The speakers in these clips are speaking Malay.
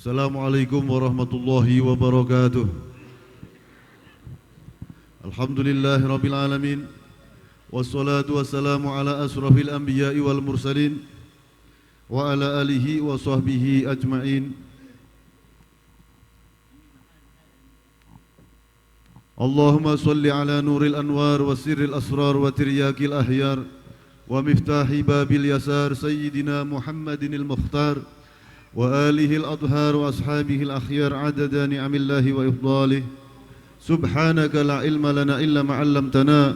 Assalamualaikum warahmatullahi wabarakatuh. Alhamdulillahi rabbil alamin. Wassalatu wassalamu ala asrafil anbiya'i wal mursalin wa ala alihi wa sahbihi ajma'in. Allahumma salli ala nuril anwar wa sirril asrar wa tiryakil ahyar wa miftahi babil yasar sayyidina Muhammadinil Mukhtar wa alihi al-adhar wa ashabihi al-akhyar adada ni'amillahi wa ifdalih. Subhanaka la ilma lana illa ma 'allamtana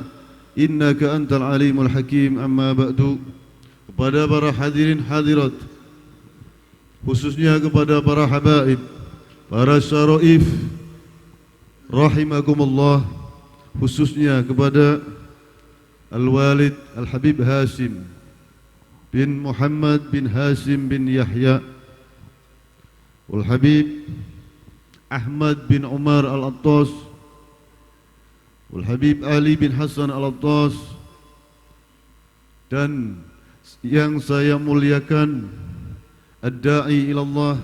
innaka antal alimul hakim. Amma ba'du. Kepada para hadirin hadirat, khususnya kepada para habaib, para syaraif rahimakumullah, khususnya kepada Al-Walid Al-Habib Hashim bin Muhammad bin Hashim bin Yahya, Al-Habib Ahmad bin Umar Al-Attas, Al-Habib Ali bin Hasan Al-Attas, dan yang saya muliakan Ad-Da'i ilallah,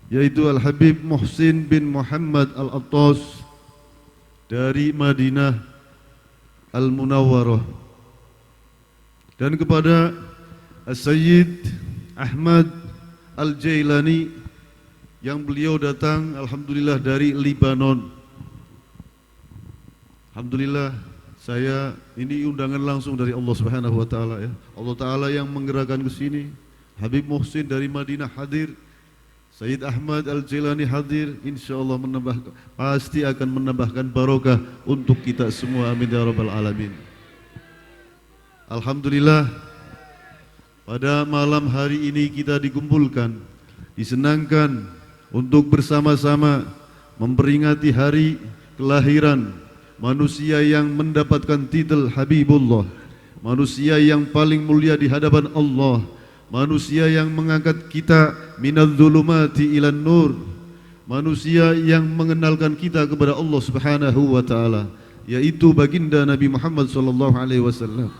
yaitu Al-Habib Muhsin bin Muhammad Al-Attas dari Madinah Al-Munawwarah, dan kepada As-Sayyid Ahmad Al-Jailani yang beliau datang alhamdulillah dari Libanon. Alhamdulillah, saya ini undangan langsung dari Allah Subhanahu wa taala ya. Allah taala yang menggerakkan ke sini. Habib Muhsin dari Madinah hadir, Sayyid Ahmad Al-Jailani hadir, insyaallah pasti akan menambahkan barokah untuk kita semua, amin ya rabbal alamin. Alhamdulillah, pada malam hari ini kita dikumpulkan, disenangkan untuk bersama-sama memperingati hari kelahiran manusia yang mendapatkan titel Habibullah, manusia yang paling mulia di hadapan Allah, manusia yang mengangkat kita minadz zulumati ilan nur, manusia yang mengenalkan kita kepada Allah Subhanahu wa taala, yaitu baginda Nabi Muhammad sallallahu alaihi wasallam.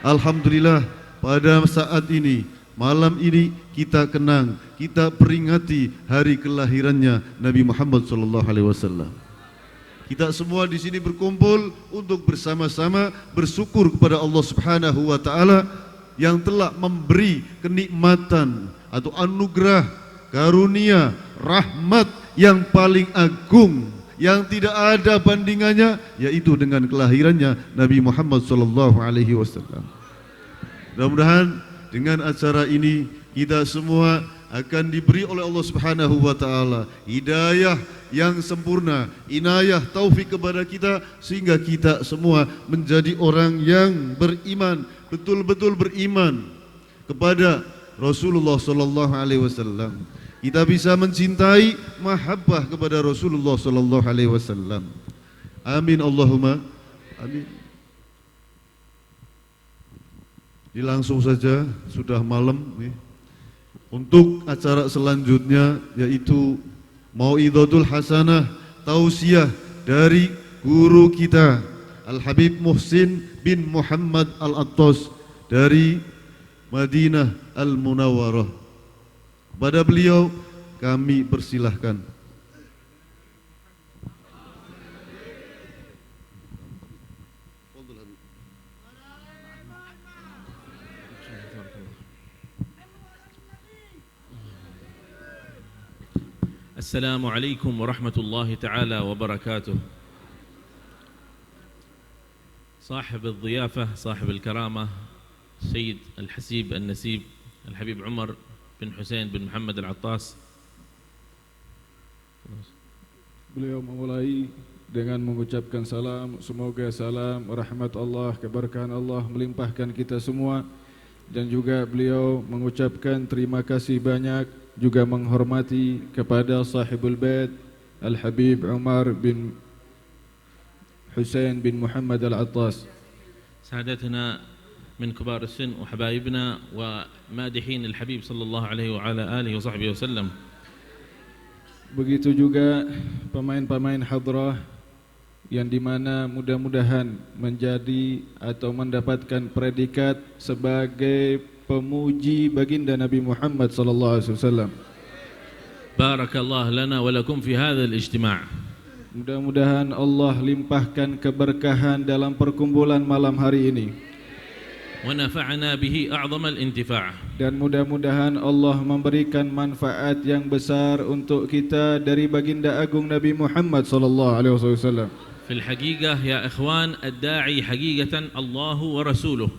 Alhamdulillah, pada saat ini, malam ini kita kenang, kita peringati hari kelahirannya Nabi Muhammad sallallahu alaihi wasallam. Kita semua di sini berkumpul untuk bersama-sama bersyukur kepada Allah Subhanahu wa taala yang telah memberi kenikmatan atau anugerah, karunia, rahmat yang paling agung yang tidak ada bandingannya, yaitu dengan kelahirannya Nabi Muhammad sallallahu alaihi wasallam. Mudah-mudahan dengan acara ini kita semua akan diberi oleh Allah Subhanahu wa taala hidayah yang sempurna, inayah taufik kepada kita, sehingga kita semua menjadi orang yang beriman, betul-betul beriman kepada Rasulullah sallallahu alaihi wasallam. Kita bisa mencintai mahabbah kepada Rasulullah sallallahu alaihi wasallam. Amin Allahumma amin. Jadi langsung saja, sudah malam nih. Untuk acara selanjutnya yaitu Mau'izatul Hasanah, tausiah dari guru kita Al-Habib Muhsin bin Muhammad Al-Attas dari Madinah Al-Munawwarah. Pada beliau kami persilahkan. Assalamualaikum warahmatullahi taala wabarakatuh. صاحب الضيافة صاحب الكرامة سيد الحسيب النسيب الحبيب عمر بن حسين بن محمد العطاس. Beliau memulai dengan mengucapkan salam, semoga salam rahmat Allah, keberkahan Allah melimpahkan kita semua, dan juga beliau mengucapkan terima kasih banyak, juga menghormati kepada sahibul bait Al-Habib Umar bin Husain bin Muhammad Al-Attas. سادتنا من كبار السن وحبايبنا ومادحين الحبيب صلى الله عليه وعلى آله وصحبه وسلم. Begitu juga pemain-pemain hadrah yang dimana mudah-mudahan menjadi atau mendapatkan predikat sebagai pemuji baginda Nabi Muhammad sallallahu alaihi wasallam. بارك الله لنا ولكم في هذا الاجتماع. Mudah-mudahan Allah limpahkan keberkahan dalam perkumpulan malam hari ini. ونفعنا به أعظم الانتفاع. Dan mudah-mudahan Allah memberikan manfaat yang besar untuk kita dari baginda agung Nabi Muhammad sallallahu alaihi wasallam. في الحقيقة يا إخوان الداعي حقيقة الله ورسوله.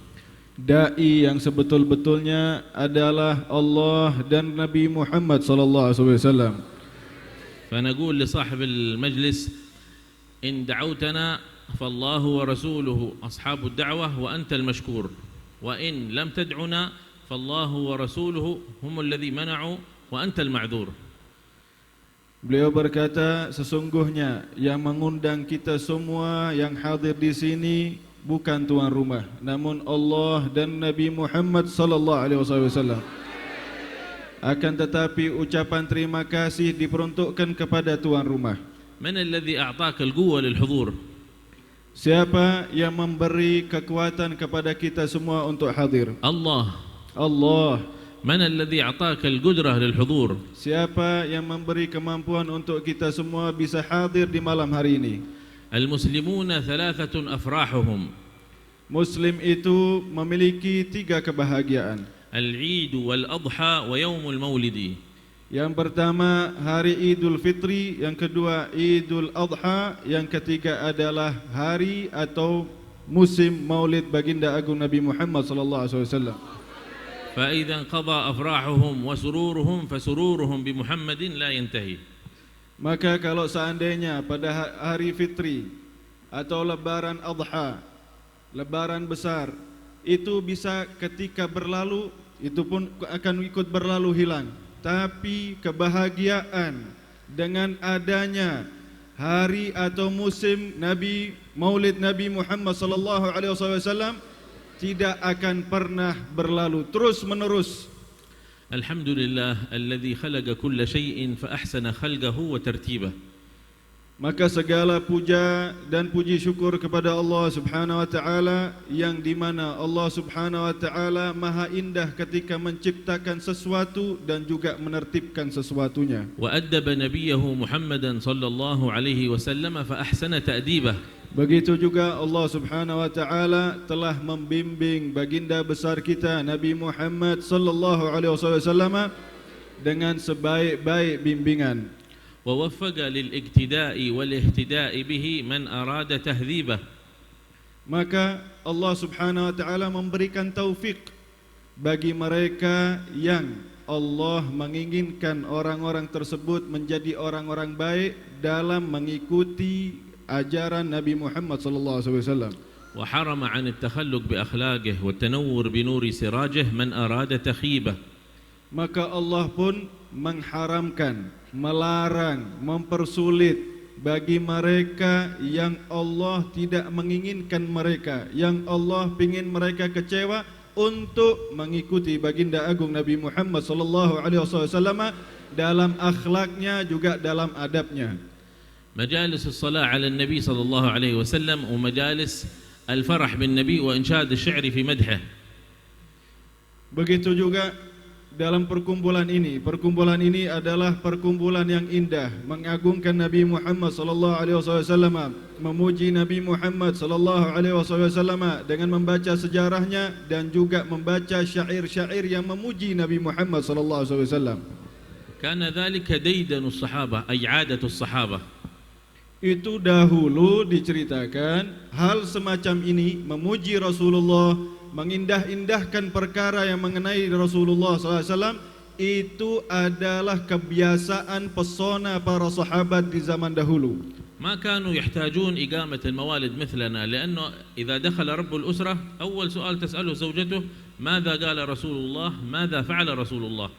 Dai yang sebetul-betulnya adalah Allah dan Nabi Muhammad sallallahu alaihi wasallam. فنقول لصاحب المجلس إن دعوتنا فالله ورسوله أصحاب الدعوة وأنت المشكور، وإن لم تدعنا فالله ورسوله هم الذي منعوا وأنت المعذور. Beliau berkata, sesungguhnya yang mengundang kita semua yang hadir di sini bukan tuan rumah, namun Allah dan Nabi Muhammad sallallahu alaihi wasallam. Akan tetapi ucapan terima kasih diperuntukkan kepada tuan rumah. من الذي أعطاك القوة للحضور؟ Siapa yang memberi kekuatan kepada kita semua untuk hadir? الله. Allah. من الذي أعطاك القدرة للحضور؟ Siapa yang memberi kemampuan untuk kita semua bisa hadir di malam hari ini? المسلمون ثلاثة أفراحهم. Muslim itu memiliki 3 kebahagiaan. العيد والأضحى ويوم المولد. Yang pertama hari Idul Fitri, yang kedua Idul Adha, yang ketiga adalah hari atau musim Maulid baginda agung Nabi Muhammad sallallahu alaihi wasallam. فإذا انقضى أفراحهم وسرورهم فسرورهم بمحمد لا ينتهي. Maka kalau seandainya pada hari Fitri atau Lebaran Adha, Lebaran besar, itu bisa ketika berlalu, itu pun akan ikut berlalu hilang. Tapi kebahagiaan dengan adanya hari atau musim Nabi Maulid Nabi Muhammad sallallahu alaihi wasallam tidak akan pernah berlalu, terus menerus. Alhamdulillah alladzi khalaqa kulla syai'in fa ahsana khalqahu wa tartibah. Maka segala puja dan puji syukur kepada Allah Subhanahu wa taala, yang di mana Allah Subhanahu wa taala maha indah ketika menciptakan sesuatu dan juga menertibkan sesuatunya. Wa addaba nabiyahu Muhammadan sallallahu alaihi wasallam fa ahsana ta'dibah. Begitu juga Allah Subhanahu wa taala telah membimbing baginda besar kita Nabi Muhammad sallallahu alaihi wasallam dengan sebaik-baik bimbingan. ووفق للاقتداء والاهتداء به من أراد تهذيبه. Maka Allah Subhanahu wa taala memberikan taufik bagi mereka yang Allah menginginkan orang-orang tersebut menjadi orang-orang baik dalam mengikuti ajaran Nabi Muhammad sallallahu alaihi wasallam. وحرم عن التخلق بأخلاقه والتنور بنور سراجه من أراد تخيبه. Maka Allah pun mengharamkan, melarang, mempersulit bagi mereka yang Allah tidak menginginkan mereka, yang Allah ingin mereka kecewa, untuk mengikuti baginda agung Nabi Muhammad sallallahu alaihi wasallam dalam akhlaknya juga dalam adabnya. مجالس الصلاة على النبي صلى الله عليه وسلم ومجالس الفرح بالنبي وإنشاد الشعر في مدحه. Begitu juga dalam perkumpulan ini adalah perkumpulan yang indah, mengagungkan Nabi Muhammad sallallahu alaihi wasallam, memuji Nabi Muhammad sallallahu alaihi wasallam dengan membaca sejarahnya dan juga membaca syair-syair yang memuji Nabi Muhammad sallallahu alaihi wasallam. كان ذلك ديدن الصحابة أي عادة الصحابة. Itu dahulu diceritakan hal semacam ini, memuji Rasulullah, mengindah-indahkan perkara yang mengenai Rasulullah SAW, itu adalah kebiasaan pesona para sahabat di zaman dahulu. ما كانوا يحتاجون إقامة الموالد مثلنا، لأنه إذا دخل رب الأسرة أول سؤال تسأله زوجته ماذا قال رسول الله، ماذا فعل رسول الله.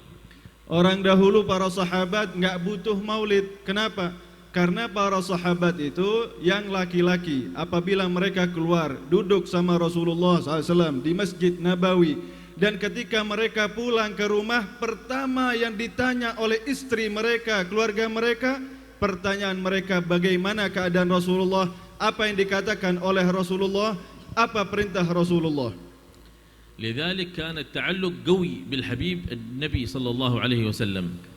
Orang dahulu para sahabat enggak butuh maulid. Kenapa? Karena para sahabat itu yang laki-laki apabila mereka keluar duduk sama Rasulullah SAW di Masjid Nabawi, dan ketika mereka pulang ke rumah, pertama yang ditanya oleh istri mereka, keluarga mereka, pertanyaan mereka bagaimana keadaan Rasulullah, apa yang dikatakan oleh Rasulullah, apa perintah Rasulullah. لذلك كان التعلق قوي بالحبيب النبي صلى الله عليه وسلم.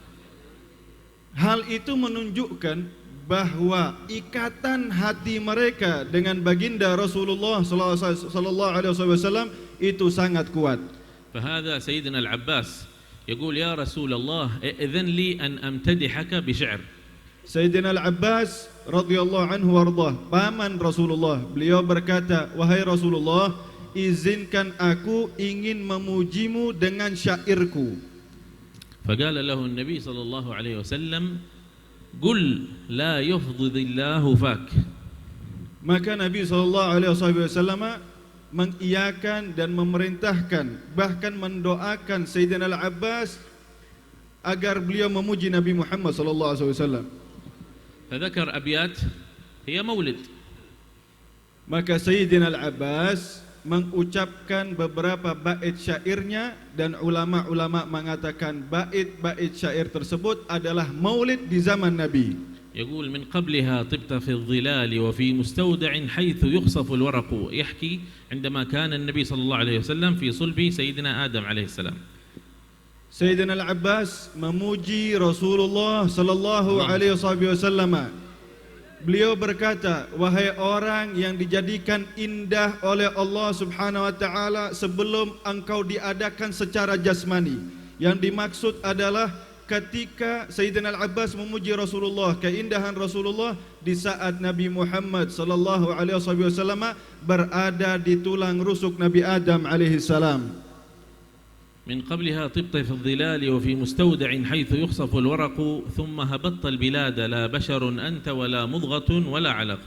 Hal itu menunjukkan bahwa ikatan hati mereka dengan baginda Rasulullah sallallahu alaihi wasallam itu sangat kuat. فهذا سيدنا العباس يقول يا رسول الله ائذن لي أن أمتدحك بشعر. Sayyidina Al-Abbas radhiyallahu anhu warḍah, paman Rasulullah, beliau berkata, wahai Rasulullah, izinkan aku ingin memujimu dengan syairku. فقال له النبي صلى الله عليه وسلم قل لا يفضض الله فاك. Maka Nabi SAW mengiyakan dan memerintahkan, bahkan mendoakan Sayyidina Al-Abbas agar beliau memuji Nabi Muhammad SAW. فذكر أبيات هي مولد. Maka Sayyidina Al-Abbas mengucapkan beberapa bait syairnya, dan ulama-ulama mengatakan bait-bait syair tersebut adalah maulid di zaman Nabi. يقول من قبلها طبت في الظلال وفي مستودع حيث يخصف الورق. يحكي عندما كان النبي صلى الله عليه وسلم في صلب سيدنا آدم عليه السلام. Sayyidina Al-Abbas memuji Rasulullah sallallahu alaihi wasallam. Beliau berkata, wahai orang yang dijadikan indah oleh Allah Subhanahu wa taala sebelum engkau diadakan secara jasmani. Yang dimaksud adalah ketika Sayyidina Al-Abbas memuji Rasulullah, keindahan Rasulullah di saat Nabi Muhammad sallallahu alaihi wasallam berada di tulang rusuk Nabi Adam alaihi salam. من قبلها طبت في الظلال وفي مستودع حيث يخصف الورق ثم هبطت البلاد لا بشر أنت ولا مضغة ولا علق.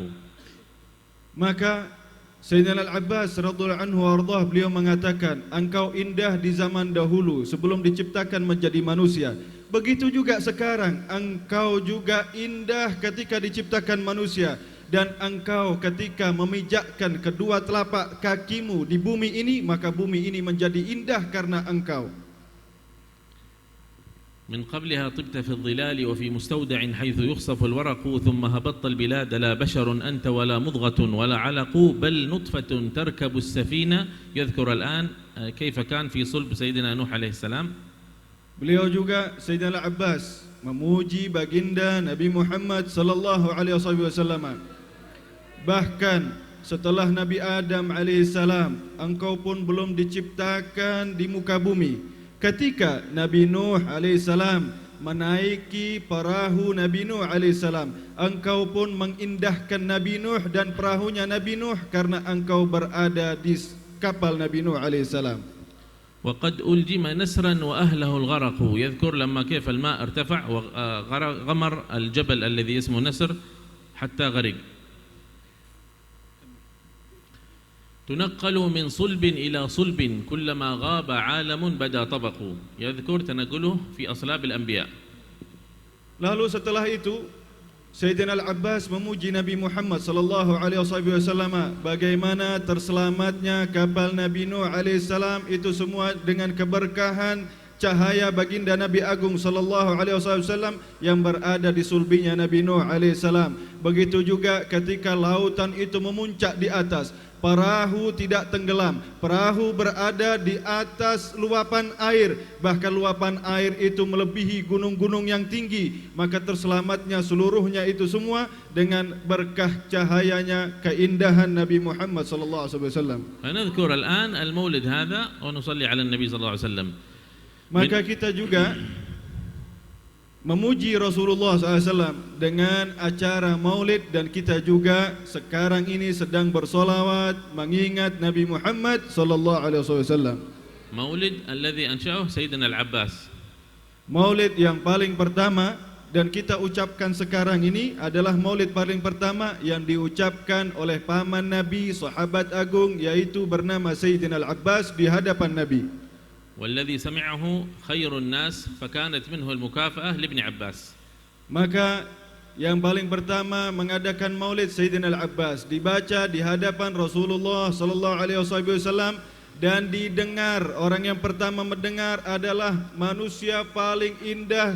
Maka Sayyidina Al-Abbas radhiyallahu anhu warḍah, beliau mengatakan, engkau indah di zaman dahulu sebelum diciptakan menjadi manusia. Begitu juga sekarang, engkau juga indah ketika diciptakan manusia. Dan engkau ketika memijakkan kedua telapak kakimu di bumi ini, maka bumi ini menjadi indah karena engkau. من قبلها طبت في الظلال وفي مستودع حيث يخصف الورق ثم هبطت البلاد لا بشر أنت ولا مضغة ولا علق بل نطفة تركب السفينة. يذكر الآن كيف كان في صلب سيدنا نوح عليه السلام. Beliau juga Sayyidina Al-Abbas memuji baginda Nabi Muhammad sallallahu alaihi wasallam. Bahkan setelah Nabi Adam alaihissalam, engkau pun belum diciptakan di muka bumi. Ketika Nabi Nuh alaihissalam menaiki perahu Nabi Nuh alaihissalam, engkau pun mengindahkan Nabi Nuh dan perahunya Nabi Nuh karena engkau berada di kapal Nabi Nuh alaihissalam. وقد ألجم نسرا وأهله الغرق. يذكر لما كيف الماء ارتفع وغمر الجبل الذي اسمه نسر حتى غرق. تنقل من صلب إلى صلب كلما غاب عالم بدا طبق. يذكر تنقله في أصلاب الأنبياء. Lalu setelah itu Sayyidina Al-Abbas memuji Nabi Muhammad sallallahu alaihi wasallam, bagaimana terselamatnya kapal Nabi Nuh alaihi salam itu semua dengan keberkahan cahaya baginda Nabi Agung sallallahu alaihi wasallam yang berada di sulbinya Nabi Nuh alaihi salam. Begitu juga ketika lautan itu memuncak di atas, perahu tidak tenggelam, perahu berada di atas luapan air, bahkan luapan air itu melebihi gunung-gunung yang tinggi, maka terselamatnya seluruhnya itu semua dengan berkah cahayanya keindahan Nabi Muhammad sallallahu alaihi wasallam. فنذكر الآن المولد هذا ونصلي على النبي صلى الله عليه وسلم. Maka kita juga memuji Rasulullah SAW dengan acara maulid, dan kita juga sekarang ini sedang bersolawat mengingat Nabi Muhammad SAW. مولد الذي أنشأه سيدنا العباس. Maulid yang paling pertama dan kita ucapkan sekarang ini adalah maulid paling pertama yang diucapkan oleh paman Nabi, sahabat agung, yaitu bernama Sayyidina Al-Abbas di hadapan Nabi. والذي سمعه خير الناس فكانت منه المكافأة لابن عباس. Maka yang paling pertama mengadakan maulid Sayyidina Al-Abbas dibaca di hadapan Rasulullah sallallahu alaihi wasallam dan didengar, orang yang pertama mendengar adalah manusia paling indah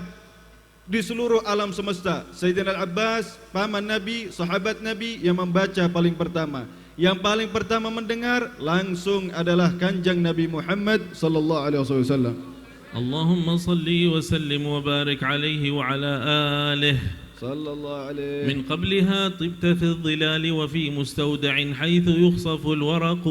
di seluruh alam semesta, Sayyidina Al-Abbas, paman Nabi, sahabat Nabi, yang membaca paling pertama. Yang paling pertama mendengar langsung adalah kanjeng Nabi Muhammad sallallahu alaihi wasallam. اللهم صل وسلم وبارك عليه وعلى آله صلى الله عليه من قبلها طبت في الظلال وفي مستودع حيث يخصف الورق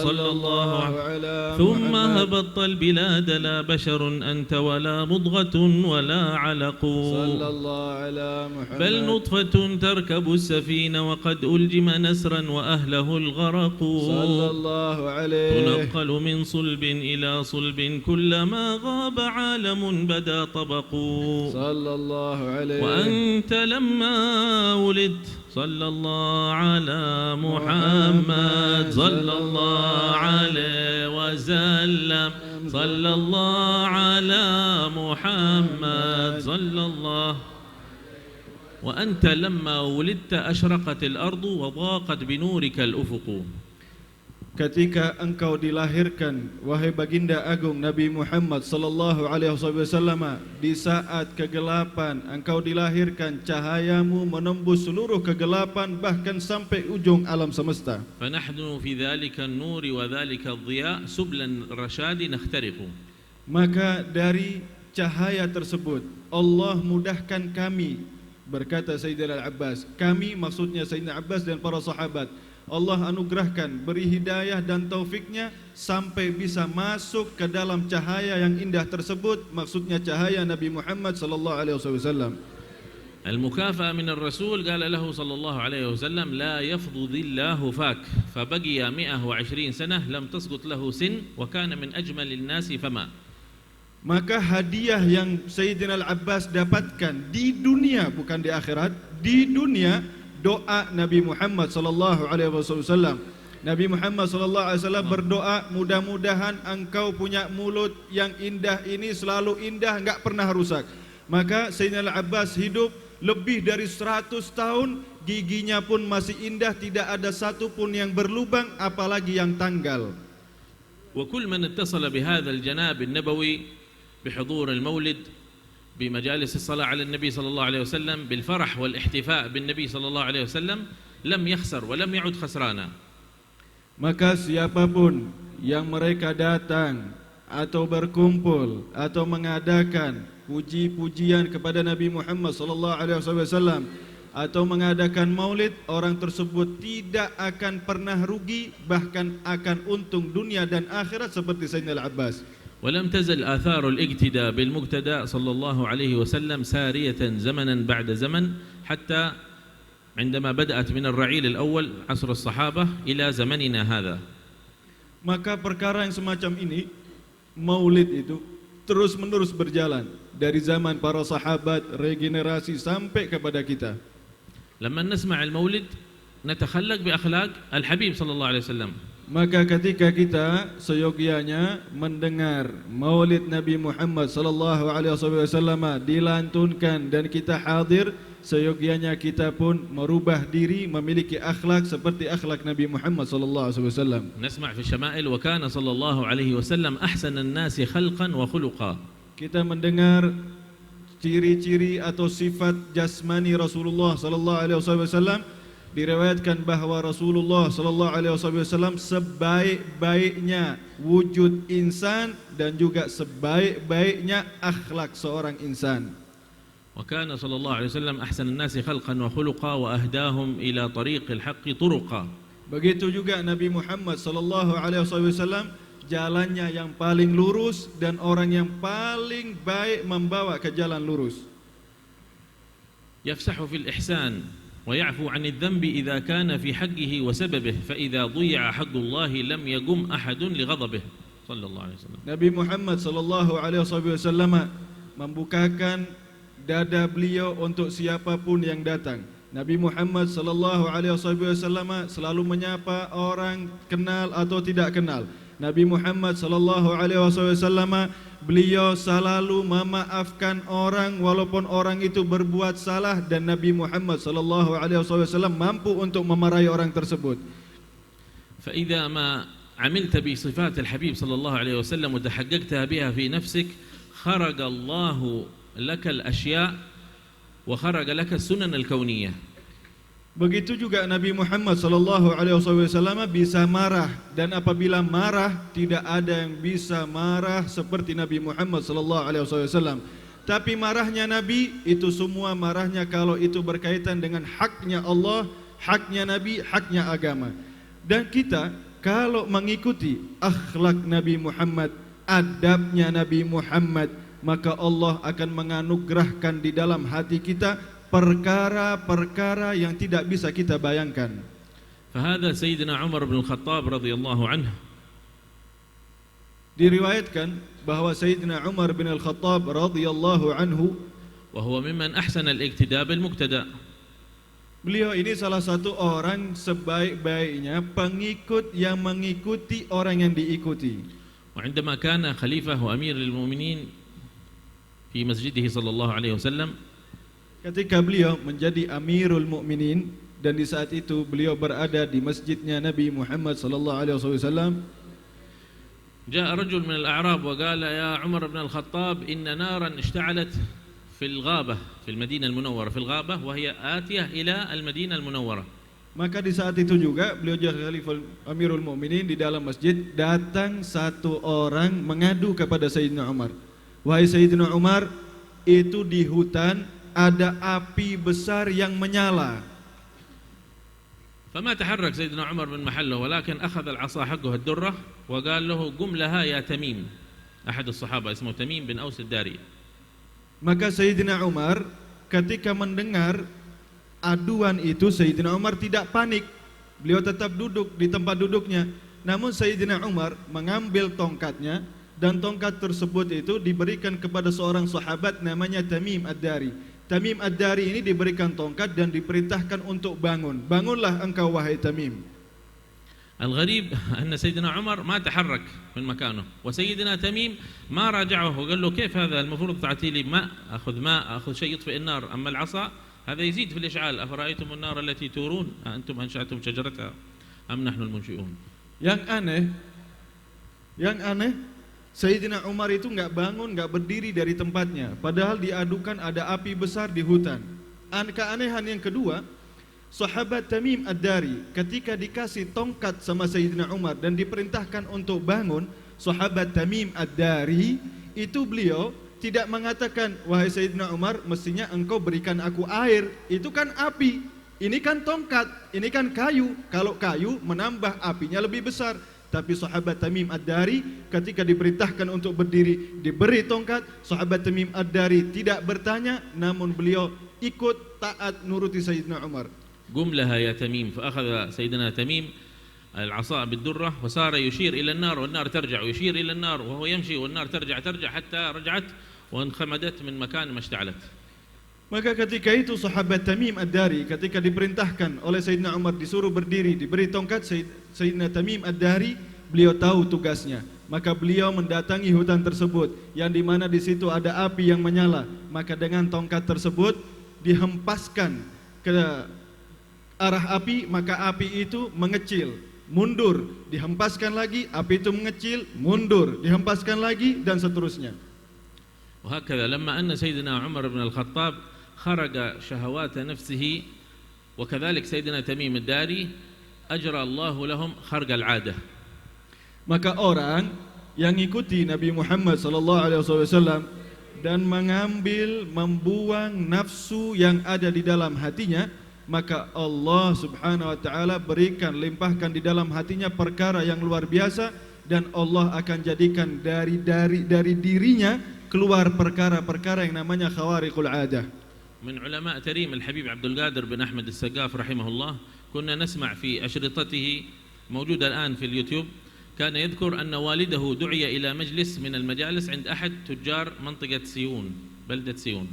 صلى الله على ثم محمد هبطت البلاد لا بشر أنت ولا مضغة ولا علق صلى الله على محمد بل نطفة تركب السفينة وقد ألجم نسرا وأهله الغرق صلى الله عليه تنقل من صلب إلى صلب كلما غاب عالم بدا طبق صلى الله عليه وأنت لما ولدت صلى الله على محمد صلى الله عليه وسلم صلى الله على محمد صلى الله وأنت لما ولدت أشرقت الأرض وضاقت بنورك الأفق. Ketika engkau dilahirkan, wahai baginda agung Nabi Muhammad sallallahu alaihi wasallam, di saat kegelapan engkau dilahirkan, cahayamu menembus seluruh kegelapan bahkan sampai ujung alam semesta. فنحن في ذلك النور وذلك الضياء سبل الرشاد نخترق. Maka dari cahaya tersebut Allah mudahkan kami, berkata Sayyidina Al-Abbas, kami maksudnya Sayyidina Abbas dan para sahabat, Allah anugerahkan, beri hidayah dan taufiknya sampai bisa masuk ke dalam cahaya yang indah tersebut, maksudnya cahaya Nabi Muhammad sallallahu alaihi wasallam. المكافأة من الرسول قال له صلى الله عليه وسلم لا يفض الله فاك فبقي 120 سنة لم تسقط له سن وكان من أجمل الناس فما. Maka hadiah yang Sayyidina Al-Abbas dapatkan di dunia, bukan di akhirat, di dunia, doa Nabi Muhammad sallallahu alaihi wasallam. Nabi Muhammad sallallahu alaihi wasallam berdoa, mudah-mudahan engkau punya mulut yang indah ini selalu indah, enggak pernah rusak. Maka Sayyidina Al-Abbas hidup lebih dari 100 tahun, giginya pun masih indah, tidak ada satu pun yang berlubang apalagi yang tanggal. وكل من اتصل بهذا الجناب النبوي بحضور المولد بمجالس الصلاة على النبي صلى الله عليه وسلم بالفرح والاحتفاء بالنبي صلى الله عليه وسلم لم يخسر ولم يعد خسرانا. Maka siapapun yang mereka datang atau berkumpul atau mengadakan puji-pujian kepada Nabi Muhammad sallallahu alaihi wasallam atau mengadakan maulid, orang tersebut tidak akan pernah rugi, bahkan akan untung dunia dan akhirat seperti Sayyidina Al-Abbas. ولم تزل آثار الاقتداء بالمقتدى صلى الله عليه وسلم سارية زمنا بعد زمن حتى عندما بدأت من الرعيل الأول عصر الصحابة إلى زمننا هذا. Maka perkara yang semacam ini, maulid itu terus menerus berjalan dari zaman para sahabat, regenerasi sampai kepada kita. لما نسمع المولد نتخلق بأخلاق الحبيب صلى الله عليه وسلم. Maka ketika kita seyogianya mendengar maulid Nabi Muhammad sallallahu alaihi wasallam dilantunkan dan kita hadir, seyogianya kita pun merubah diri, memiliki akhlak seperti akhlak Nabi Muhammad sallallahu alaihi wasallam. نسمع في الشمائل وكان صلى الله عليه وسلم أحسن الناس خلقا وخلقا. Kita mendengar ciri-ciri atau sifat jasmani Rasulullah sallallahu alaihi wasallam. Diriwayatkan bahwa Rasulullah sallallahu alaihi wasallam sebaik-baiknya wujud insan dan juga sebaik-baiknya akhlak seorang insan. وكان صلى الله عليه وسلم أحسن الناس خلقا وخلقا وأهداهم إلى طريق الحق طرقا. Begitu juga Nabi Muhammad sallallahu alaihi wasallam, jalannya yang paling lurus dan orang yang paling baik membawa ke jalan lurus. يفسح في الإحسان ويعفو عن الذنب إذا كان في حقه وسببه فإذا ضيع حق الله لم يقم أحد لغضبه صلى الله عليه وسلم. Nabi Muhammad sallallahu alaihi wasallam membukakan dada beliau untuk siapapun yang datang. Nabi Muhammad sallallahu alaihi wasallam selalu menyapa orang kenal atau tidak kenal. Nabi Muhammad sallallahu alaihi wasallam beliau selalu memaafkan orang walaupun orang itu berbuat salah, dan Nabi Muhammad sallallahu alaihi wasallam mampu untuk memarahi orang tersebut. فإذا ما عملت بصفات الحبيب صلى الله عليه وسلم وتحققتها بها في نفسك خرج الله لك الأشياء وخرج لك السنن الكونية. Begitu juga Nabi Muhammad sallallahu alaihi wasallam bisa marah, dan apabila marah tidak ada yang bisa marah seperti Nabi Muhammad sallallahu alaihi wasallam. Tapi marahnya Nabi itu semua marahnya kalau itu berkaitan dengan haknya Allah, haknya Nabi, haknya agama. Dan kita kalau mengikuti akhlak Nabi Muhammad, adabnya Nabi Muhammad, maka Allah akan menganugerahkan di dalam hati kita perkara-perkara yang tidak bisa kita bayangkan. فهذا سيدنا عمر بن الخطاب رضي الله عنه. Diriwayatkan bahwa Sayyidina Umar bin Al-Khattab radhiyallahu anhu, وهو ممن أحسن الاقتداء بالمقتدى. beliau ini salah satu orang sebaik-baiknya pengikut yang mengikuti orang yang diikuti. وعندما كان خليفة وأمير المؤمنين في مسجده صلى الله عليه وسلم, Ketika beliau menjadi Amirul Mukminin dan di saat itu beliau berada di masjidnya Nabi Muhammad sallallahu alaihi wasallam, جاء رجل من الأعراب وقال يا عمر بن الخطاب إن نارا اشتعلت في الغابة في المدينة المنورة في الغابة وهي آتية إلى المدينة المنورة. Maka di saat itu juga beliau jadi Khalifah Amirul Mukminin, di dalam masjid datang satu orang mengadu kepada Sayyidina Umar. Wahai Sayyidina Umar, itu di hutan ada api besar yang menyala. فما تحرك سيدنا عمر من محله ولكن أخذ العصا حقه الدرة وقال له قم لها يا تميم. أحد الصحابة اسمه تميم بن أوس الداري. Maka Sayyidina Umar ketika mendengar aduan itu, Sayyidina Umar tidak panik. Beliau tetap duduk di tempat duduknya. Namun Sayyidina Umar mengambil tongkatnya, dan tongkat tersebut itu diberikan kepada seorang sahabat namanya Tamim Ad-Dari. Tamim Ad-Dari ini diberikan tongkat dan diperintahkan untuk bangun. Bangunlah engkau wahai Tamim. الغريب أن سيدنا عمر ما تحرك من مكانه وسيدنا تميم ما راجعه وقال له كيف هذا، المفروض تعطي لي ماء، أخذ شيء يطفئ النار، أما العصا هذا يزيد في الإشعال، أفرأيتم النار التي تورون أنتم أنشأتم شجرتها أم نحن المنشئون. Yang aneh Sayyidina Umar itu enggak bangun, enggak berdiri dari tempatnya, padahal diadukan ada api besar di hutan. Keanehan yang kedua, sahabat Tamim Ad-Dari ketika dikasih tongkat sama Sayyidina Umar dan diperintahkan untuk bangun, sahabat Tamim Ad-Dari itu beliau tidak mengatakan, wahai Sayyidina Umar, mestinya engkau berikan aku air, itu kan api, ini kan tongkat, ini kan kayu, kalau kayu menambah apinya lebih besar. Tapi sahabat Tamim Ad-Dari ketika diperintahkan untuk berdiri, diberi tongkat, sahabat Tamim Ad-Dari tidak bertanya, namun beliau ikut taat nuruti Sayyidina Umar. قم لها يا تميم. فأخذ سيدنا تميم العصا بالدرة وصار يشير إلى النار والنار ترجع، ويشير إلى النار وهو يمشي والنار ترجع حتى رجعت وانخمدت من مكان ما اشتعلت. Maka ketika itu sahabat Tamim Ad-Dari ketika diperintahkan oleh Sayyidina Umar disuruh berdiri, diberi tongkat, Sayyidina Tamim Ad-Dari beliau tahu tugasnya. Maka beliau mendatangi hutan tersebut yang dimana di situ ada api yang menyala. Maka dengan tongkat tersebut dihempaskan ke arah api, maka api itu mengecil, mundur, dihempaskan lagi, api itu mengecil, mundur, dihempaskan lagi, dan seterusnya. وهكذا لما أن سيدنا عمر بن الخطاب خرج شهوات نفسه وكذلك سيدنا تميم الداري أجرى الله لهم خرج العادة. Maka orang yang ikuti Nabi Muhammad SAW dan membuang nafsu yang ada di dalam hatinya, maka Allah Subhanahu wa taala limpahkan di dalam hatinya perkara yang luar biasa, dan Allah akan jadikan dari dirinya keluar perkara-perkara yang namanya khawariqul adah. من علماء تريم الحبيب عبد القادر بن أحمد السقاف رحمه الله كنا نسمع في أشرطته موجودة الآن في اليوتيوب، كان يذكر أن والده دعي إلى مجلس من المجالس عند أحد تجار منطقة سيون، بلدة سيون.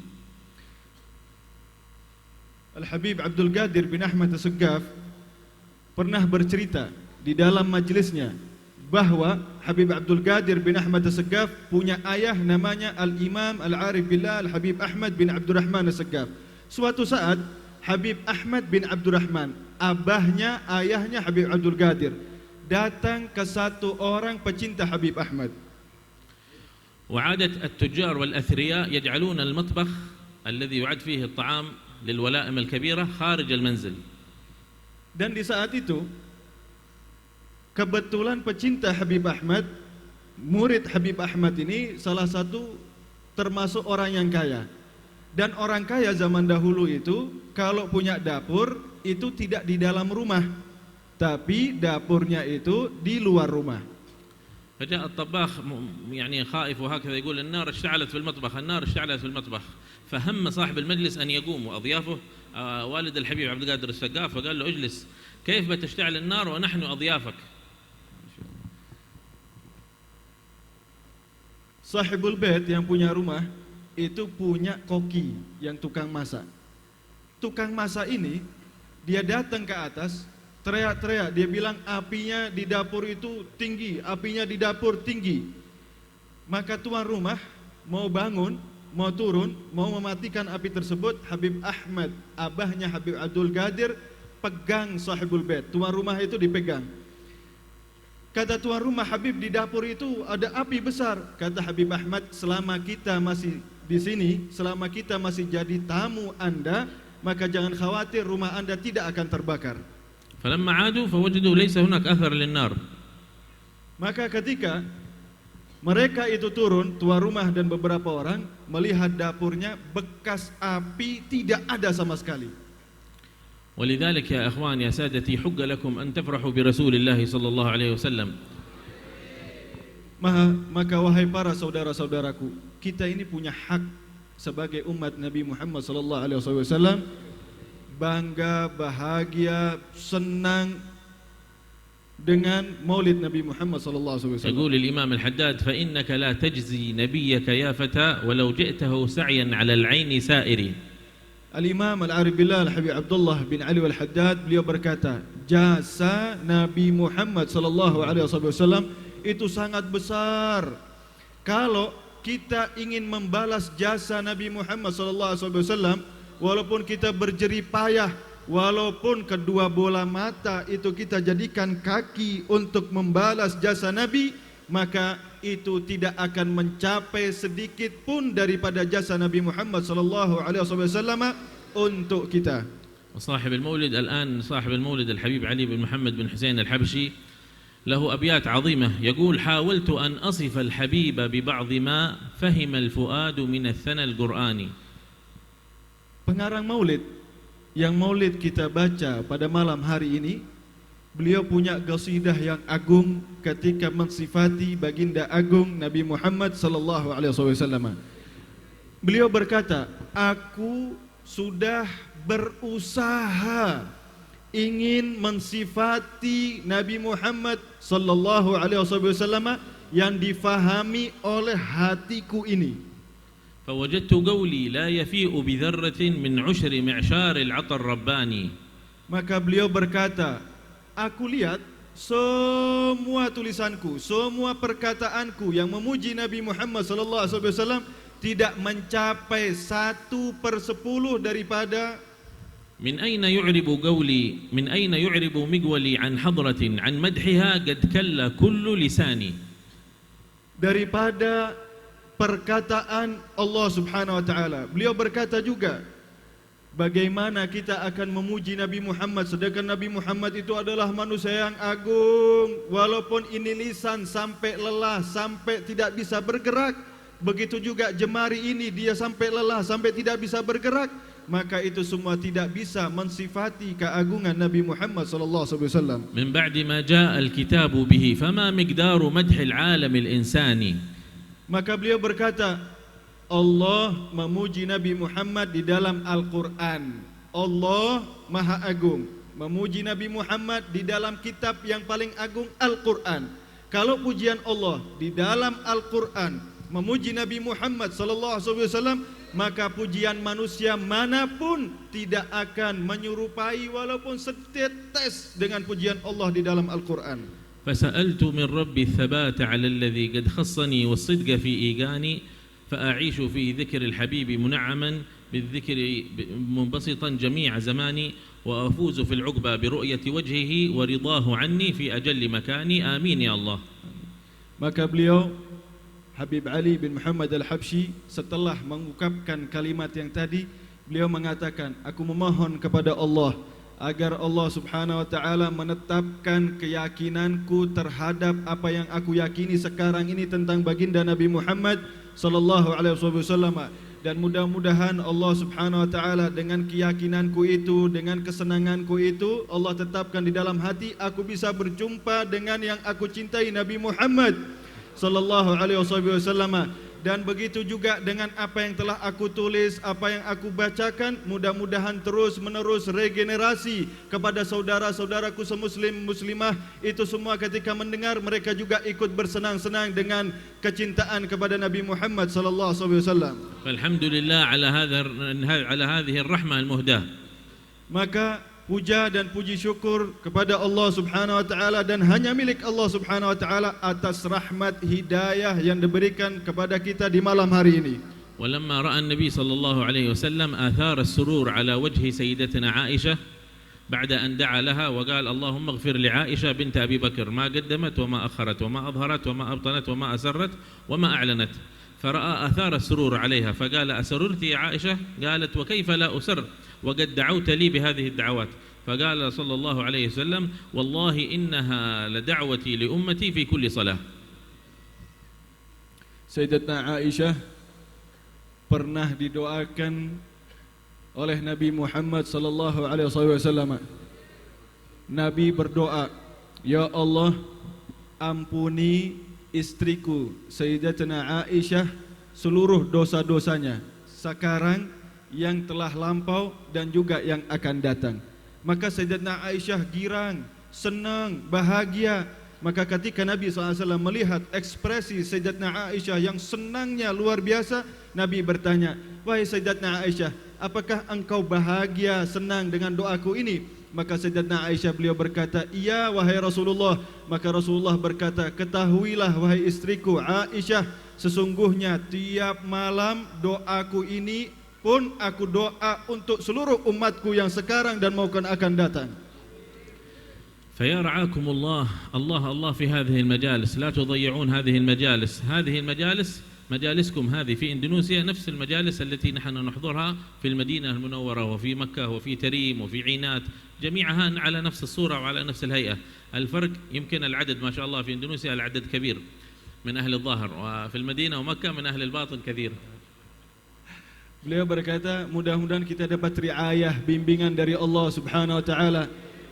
Al-Habib Abdul Qadir bin Ahmad As-Saqqaf pernah bercerita di dalam majelisnya bahwa Habib Abdul Qadir bin Ahmad As-Saqqaf punya ayah namanya Al-Imam Al-Arif Billah Al-Habib Ahmad bin Abdurrahman As-Saqqaf. Suatu saat Habib Ahmad bin Abdurrahman, ayahnya Habib Abdul Qadir, datang ke satu orang pecinta Habib Ahmad. وعادة التجار والأثرياء يجعلون المطبخ الذي يعد فيه الطعام للولائم الكبيرة خارج المنزل. Dan di saat itu kebetulan pecinta Habib Ahmad, murid Habib Ahmad ini salah satu termasuk orang yang kaya. Dan orang kaya zaman dahulu itu kalau punya dapur itu tidak di dalam rumah, tapi dapurnya itu di luar rumah. فجاء الطباخ يعني خائف وهكذا يقول النار اشتعلت في المطبخ، النار اشتعلت في المطبخ. فهم صاحب المجلس أن يقوم، وأضيافه والد الحبيب عبد القادر السقاف، فقال له اجلس، كيف بتشتعل النار ونحن أضيافك؟ Sahibul Bait yang punya rumah itu punya koki yang tukang masak. Tukang masak ini dia datang ke atas, teriak-teriak, dia bilang apinya di dapur itu tinggi, apinya di dapur tinggi. Maka tuan rumah mau bangun, mau turun, mau mematikan api tersebut. Habib Ahmad, abahnya Habib Abdul Qadir, pegang Sahibul Bait. Tuan rumah itu dipegang. Kata tuan rumah, Habib, di dapur itu ada api besar. Kata Habib Ahmad, selama kita masih di sini, selama kita masih jadi tamu Anda, maka jangan khawatir, rumah Anda tidak akan terbakar. فلما عادوا فوجدوا ليس هناك أثر للنار. Maka ketika mereka itu turun, tuan rumah dan beberapa orang melihat dapurnya, bekas api tidak ada sama sekali. ولذلك يا أخوان يا سادتي حق لكم أن تفرحوا برسول الله صلى الله عليه وسلم. Maka wahai para saudara-saudaraku, kita ini punya hak sebagai umat Nabi Muhammad sallallahu alaihi wasallam bangga, bahagia, senang dengan Maulid Nabi Muhammad sallallahu alaihi wasallam. يقول الإمام الحداد فإنك لا تجزي نبيك يا فتى ولو جئته سعيا على العين سائري. Al-Imam Al-Arif Billah Al-Habib Abdullah bin Ali Al-Haddad, beliau berkata, jasa Nabi Muhammad sallallahu alaihi wasallam itu sangat besar. Kalau kita ingin membalas jasa Nabi Muhammad sallallahu alaihi wasallam, walaupun kita berjerih payah, walaupun kedua bola mata itu kita jadikan kaki untuk membalas jasa Nabi, maka itu tidak akan mencapai sedikit pun daripada jasa Nabi Muhammad sallallahu alaihi wasallam untuk kita. وصاحب المولد الآن صاحب المولد الحبيب علي بن محمد بن حسين الحبشي له أبيات عظيمة يقول حاولت أن أصف الحبيب ببعض ما فهم الفؤاد من الثنى القرآني. Pengarang maulid yang maulid kita baca pada malam hari ini, beliau punya qasidah yang agung ketika mensifati baginda agung Nabi Muhammad sallallahu alaihi wasallam. Beliau berkata, aku sudah berusaha ingin mensifati Nabi Muhammad sallallahu alaihi wasallam yang difahami oleh hatiku ini. فوجدت قولي لا يفيء بذرة من عشر معشار العطر الرباني. Maka beliau berkata, aku lihat semua tulisanku, semua perkataanku yang memuji Nabi Muhammad sallallahu alaihi wasallam tidak mencapai 1/10 daripada من أين يعرب قولي من أين يعرب مقولي عن حضرة عن مدحها قد كل كل لساني. Daripada perkataan Allah Subhanahu wa taala. Beliau berkata juga, bagaimana kita akan memuji Nabi Muhammad sedangkan Nabi Muhammad itu adalah manusia yang agung. Walaupun ini lisan sampai lelah, sampai tidak bisa bergerak, begitu juga jemari ini dia sampai lelah, sampai tidak bisa bergerak, maka itu semua tidak bisa mensifati keagungan Nabi Muhammad sallallahu alaihi wasallam. من بعد ما جاء الكتاب به فما مقدار مدح العالم الإنساني. Maka beliau berkata, Allah memuji Nabi Muhammad di dalam Al-Quran. Allah Maha Agung memuji Nabi Muhammad di dalam kitab yang paling agung, Al-Quran. Kalau pujian Allah di dalam Al-Quran memuji Nabi Muhammad sallallahu alaihi wasallam, maka pujian manusia manapun tidak akan menyerupai walaupun setetes dengan pujian Allah di dalam Al-Quran. فسألت من ربي الثبات على الذي قد خصني والصدق في إيقاني فأعيش في ذكر الحبيب منعما بالذكر منبسطا جميع زماني وأفوز في العقبى برؤية وجهه ورضاه عني في أجل مكاني آمين يا الله. Maka beliau Habib Ali bin Muhammad Al-Habsyi setelah mengungkapkan kalimat yang tadi, beliau mengatakan, aku memohon kepada Allah agar Allah Subhanahu wa taala menetapkan keyakinanku terhadap apa yang aku yakini sekarang ini tentang baginda Nabi Muhammad sallallahu alaihi wasallam, dan mudah-mudahan Allah Subhanahu wa taala dengan keyakinanku itu, dengan kesenanganku itu, Allah tetapkan di dalam hati aku bisa berjumpa dengan yang aku cintai, Nabi Muhammad sallallahu alaihi wasallam. Dan begitu juga dengan apa yang telah aku tulis, apa yang aku bacakan, mudah-mudahan terus menerus regenerasi kepada saudara-saudaraku semuslim muslimah itu semua, ketika mendengar mereka juga ikut bersenang-senang dengan kecintaan kepada Nabi Muhammad sallallahu alaihi wasallam. Alhamdulillah ala hadhihi ar-rahmah al-muhdah. Maka puja dan puji syukur kepada Allah Subhanahu wa taala, dan hanya milik Allah Subhanahu wa taala atas rahmat hidayah yang diberikan kepada kita di malam hari ini. ولما رأى النبي صلى الله عليه وسلم آثار السرور على وجه سيدتنا عائشة بعد أن دعا لها وقال اللهم اغفر لعائشة بنت أبي بكر ما قدمت وما أخرت وما أظهرت وما أبطنت وما أسرت وما أعلنت، فرأى آثار السرور عليها فقال أسررت يا عائشة؟ قالت وكيف لا أسر وقد دعوت لي بهذه الدعوات. فقال صلى الله عليه وسلم والله إنها لدعوتي لأمتي في كل صلاة. Sayyidatuna Aisyah pernah didoakan oleh Nabi Muhammad sallallahu alaihi wasallam. Nabi berdoa, ya Allah, ampuni istriku Sayyidatuna Aisyah seluruh dosa-dosanya sekarang, yang telah lampau, dan juga yang akan datang. Maka Sayyidatuna Aisyah girang, senang, bahagia. Maka ketika Nabi SAW melihat ekspresi Sayyidatuna Aisyah yang senangnya luar biasa, Nabi bertanya, wahai Sayyidatuna Aisyah, apakah engkau bahagia, senang dengan doaku ini? Maka Sayyidatuna Aisyah beliau berkata, iya wahai Rasulullah. Maka Rasulullah berkata, ketahuilah wahai istriku Aisyah, sesungguhnya tiap malam doaku ini pun aku doa untuk seluruh umatku yang sekarang dan maupun akan datang. فيا رعاكم الله الله في هذه المجالس، لا تضيعون هذه المجالس. هذه المجالس مجالسكم هذه في إندونيسيا نفس المجالس التي نحن نحضرها في المدينة المنورة وفي مكة وفي تريم وفي عينات، جميعها على نفس الصورة وعلى نفس الهيئة. الفرق يمكن العدد ما شاء الله في إندونيسيا العدد كبير من أهل الظاهر، وفي المدينة ومكة من أهل الباطن كثير. Beliau berkata, mudah-mudahan kita dapat riayah, bimbingan dari Allah Subhanahu wa taala,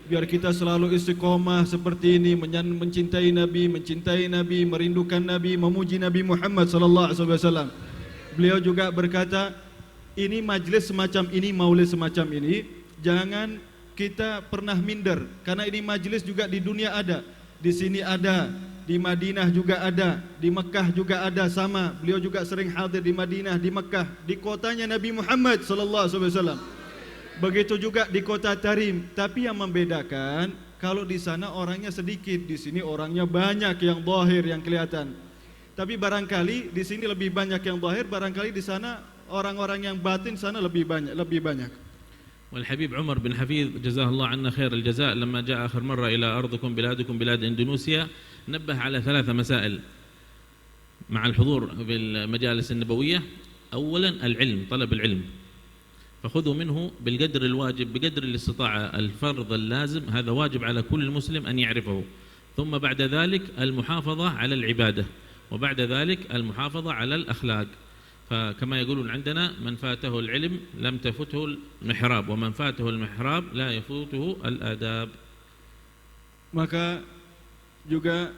biar kita selalu istiqomah seperti ini, mencintai Nabi, merindukan Nabi, memuji Nabi Muhammad sallallahu alaihi wasallam. Beliau juga berkata, ini majlis semacam ini, maulid semacam ini, jangan kita pernah minder, karena ini majlis juga di dunia ada, di sini ada, di Madinah juga ada, di Mekah juga ada, sama. Beliau juga sering hadir di Madinah, di Mekah, di kotanya Nabi Muhammad sallallahu alaihi wasallam. Begitu juga di kota Tarim. Tapi yang membedakan, kalau di sana orangnya sedikit, di sini orangnya banyak yang zahir, yang kelihatan. Tapi barangkali di sini lebih banyak yang zahir, barangkali di sana orang-orang yang batin sana lebih banyak. والحبيب عمر بن حفيظ جزاه الله عنا خير الجزاء لما جاء آخر مرة إلى أرضكم بلادكم بلاد إندونيسيا نبه على 3 مسائل مع الحضور في المجالس النبوية. أولا العلم، طلب العلم، فخذوا منه بالقدر الواجب بقدر الاستطاعة. الفرض اللازم هذا واجب على كل مسلم أن يعرفه. ثم بعد ذلك المحافظة على العبادة، وبعد ذلك المحافظة على الأخلاق. فكما يقولون عندنا من فاته العلم لم تفته المحراب، ومن فاته المحراب لا يفوته الآداب. Maka juga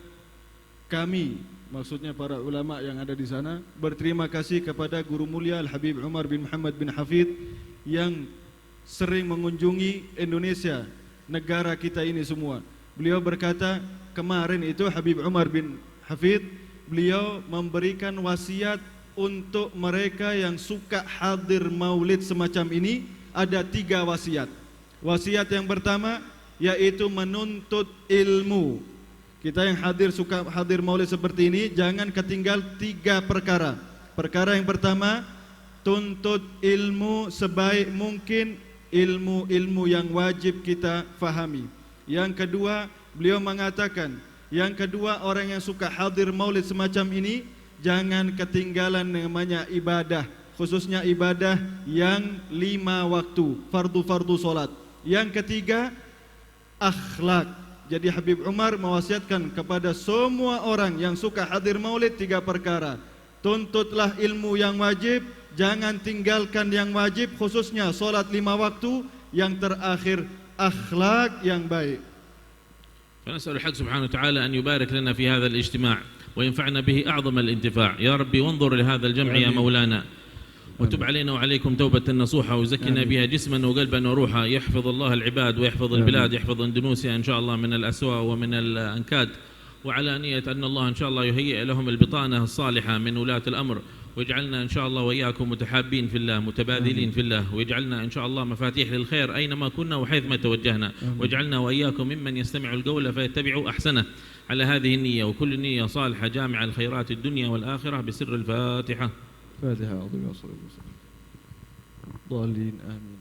kami, maksudnya para ulama yang ada di sana, berterima kasih kepada guru mulia Al-Habib Umar bin Muhammad bin Hafid yang sering mengunjungi Indonesia, negara kita ini semua. Beliau berkata, kemarin itu Habib Umar bin Hafid, beliau memberikan wasiat untuk mereka yang suka hadir maulid semacam ini. Ada 3 wasiat. Wasiat yang pertama yaitu menuntut ilmu. Kita yang suka hadir maulid seperti ini, jangan ketinggal 3 perkara. Perkara yang pertama, tuntut ilmu sebaik mungkin, ilmu-ilmu yang wajib kita fahami. Yang kedua, beliau mengatakan, yang kedua, orang yang suka hadir maulid semacam ini, jangan ketinggalan namanya ibadah, khususnya ibadah yang 5 waktu, fardu-fardu solat. Yang ketiga, akhlak. Jadi Habib Umar mewasiatkan kepada semua orang yang suka hadir maulid 3 perkara. Tuntutlah ilmu yang wajib, jangan tinggalkan yang wajib, khususnya solat 5 waktu. Yang terakhir, akhlak yang baik. فنسأل الحق سبحانه وتعالى أن يبارك لنا في هذا الاجتماع وينفعنا به أعظم الانتفاع يا ربي، وانظر لهذا الجمع يا مولانا، وتب علينا وعليكم توبة نصوحة وزكنا بها جسما وقلبا وروحا. يحفظ الله العباد ويحفظ البلاد، يحفظ اندونيسيا إن شاء الله من الأسواء ومن الأنكاد، وعلى نية أن الله إن شاء الله يهيئ لهم البطانة الصالحة من ولاة الأمر، ويجعلنا إن شاء الله وإياكم متحابين في الله متبادلين في الله، ويجعلنا إن شاء الله مفاتيح للخير أينما كنا وحيثما توجهنا، واجعلنا وإياكم ممن يستمع القول فيتبع أحسنه على هذه النية، وكل نية صالحة جامع الخيرات الدنيا والآخرة بسر الفاتحة. فاتحة. أعوذ بالله من الشيطان الرجيم. ضالين آمين.